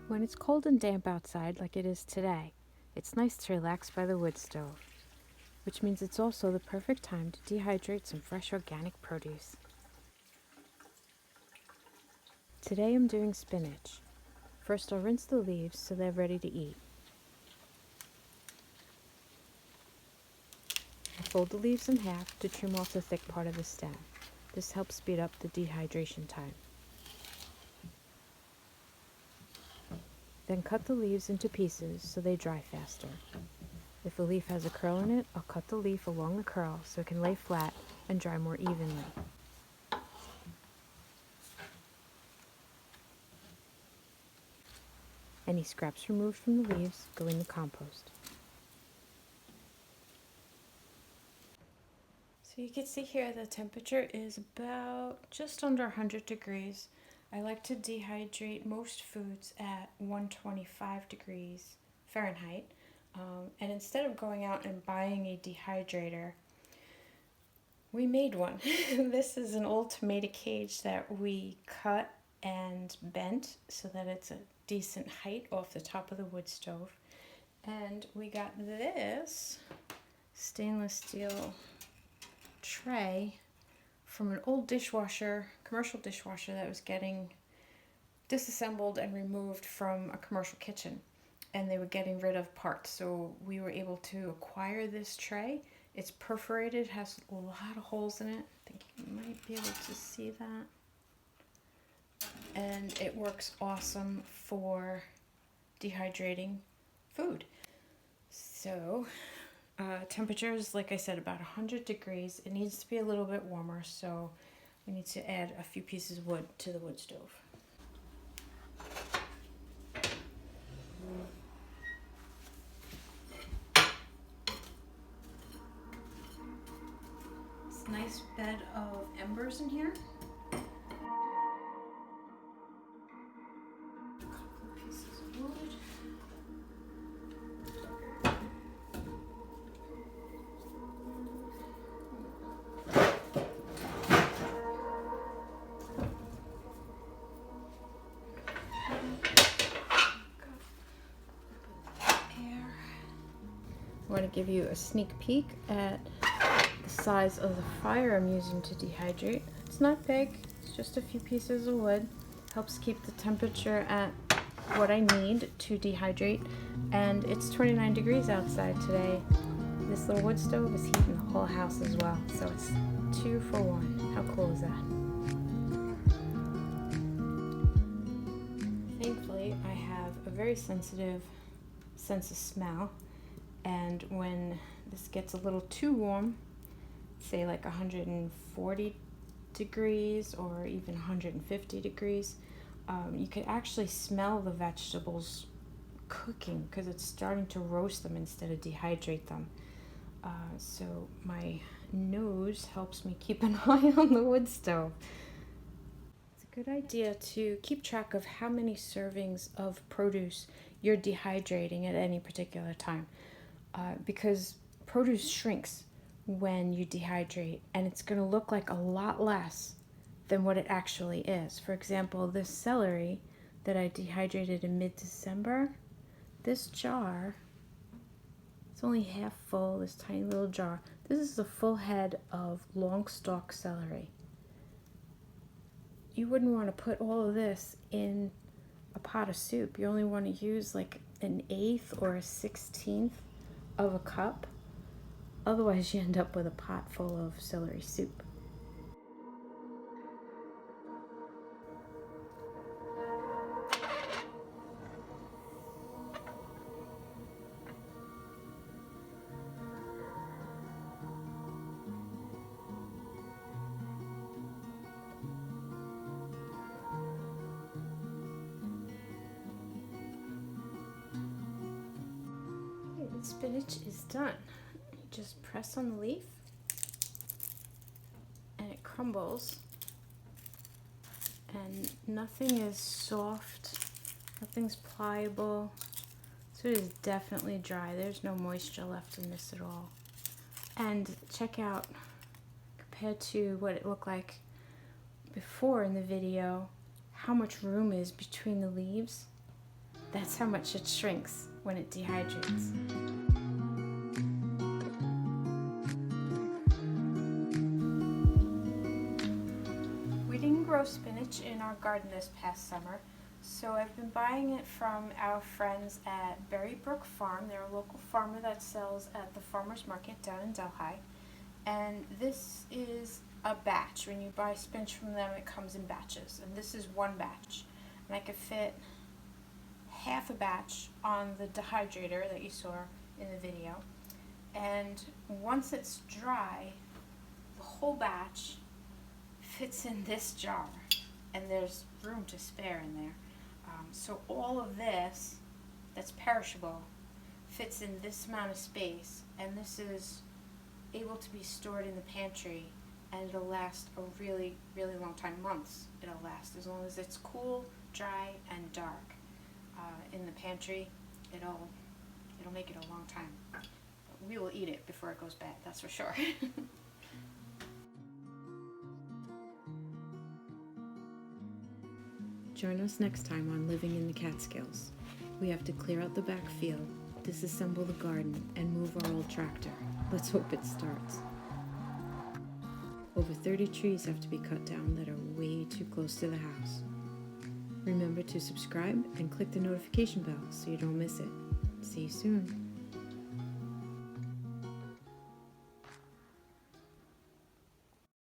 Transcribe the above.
When it's cold and damp outside like it is today, it's nice to relax by the wood stove, which means it's also the perfect time to dehydrate some fresh organic produce. Today I'm doing spinach. First I'll rinse the leaves so they're ready to eat. I'll fold the leaves in half to trim off the thick part of the stem. This helps speed up the dehydration time. Then cut the leaves into pieces so they dry faster. If a leaf has a curl in it, I'll cut the leaf along the curl so it can lay flat and dry more evenly. Any scraps removed from the leaves go in the compost. So you can see here the temperature is about just under 100 degrees. I like to dehydrate most foods at 125 degrees Fahrenheit. And instead of going out and buying a dehydrator, we made one. This is an old tomato cage that we cut and bent so that it's a decent height off the top of the wood stove. And we got this stainless steel tray from an old dishwasher, commercial dishwasher that was getting disassembled and removed from a commercial kitchen, and they were getting rid of parts, so we were able to acquire this tray. It's perforated, has a lot of holes in it. I think you might be able to see that. And it works awesome for dehydrating food. So temperatures, like I said, about 100 degrees. It needs to be a little bit warmer, so we need to add a few pieces of wood to the wood stove. It's a nice bed of embers in here. A couple of pieces of wood. I want to give you a sneak peek at the size of the fire I'm using to dehydrate. It's not big, it's just a few pieces of wood. Helps keep the temperature at what I need to dehydrate. And it's 29 degrees outside today. This little wood stove is heating the whole house as well, so it's 2 for 1. How cool is that? Thankfully, I have a very sensitive sense of smell. And when this gets a little too warm, say like 140 degrees or even 150 degrees, you can actually smell the vegetables cooking because it's starting to roast them instead of dehydrate them. So my nose helps me keep an eye on the wood stove. It's a good idea to keep track of how many servings of produce you're dehydrating at any particular time. Because produce shrinks when you dehydrate, and it's going to look like a lot less than what it actually is. For example, this celery that I dehydrated in mid-December, this jar, it's only half full, this tiny little jar. This is a full head of long stalk celery. You wouldn't want to put all of this in a pot of soup. You only want to use like an 1/8 or a 1/16 of a cup. Otherwise you end up with a pot full of celery soup. Okay, the spinach is done. You just press on the leaf and it crumbles, and nothing is soft, nothing's pliable, so it is definitely dry. There's no moisture left in this at all. And check out, compared to what it looked like before in the video, how much room is between the leaves. That's how much it shrinks when it dehydrates. We didn't grow spinach in our garden this past summer, so I've been buying it from our friends at Berrybrook Farm. They're a local farmer that sells at the farmer's market down in Delhi. And this is a batch. When you buy spinach from them, it comes in batches. And this is one batch. And I could fit half a batch on the dehydrator that you saw in the video. And once it's dry, the whole batch fits in this jar. And there's room to spare in there. So all of this that's perishable fits in this amount of space. And this is able to be stored in the pantry, and it'll last a really, really long time. Months it'll last, as long as it's cool, dry, and dark in the pantry. It'll make it a long time. But we will eat it before it goes bad, that's for sure. Join us next time on Living in the Catskills. We have to clear out the back field, disassemble the garden, and move our old tractor. Let's hope it starts. Over 30 trees have to be cut down that are way too close to the house. Remember to subscribe and click the notification bell so you don't miss it. See you soon.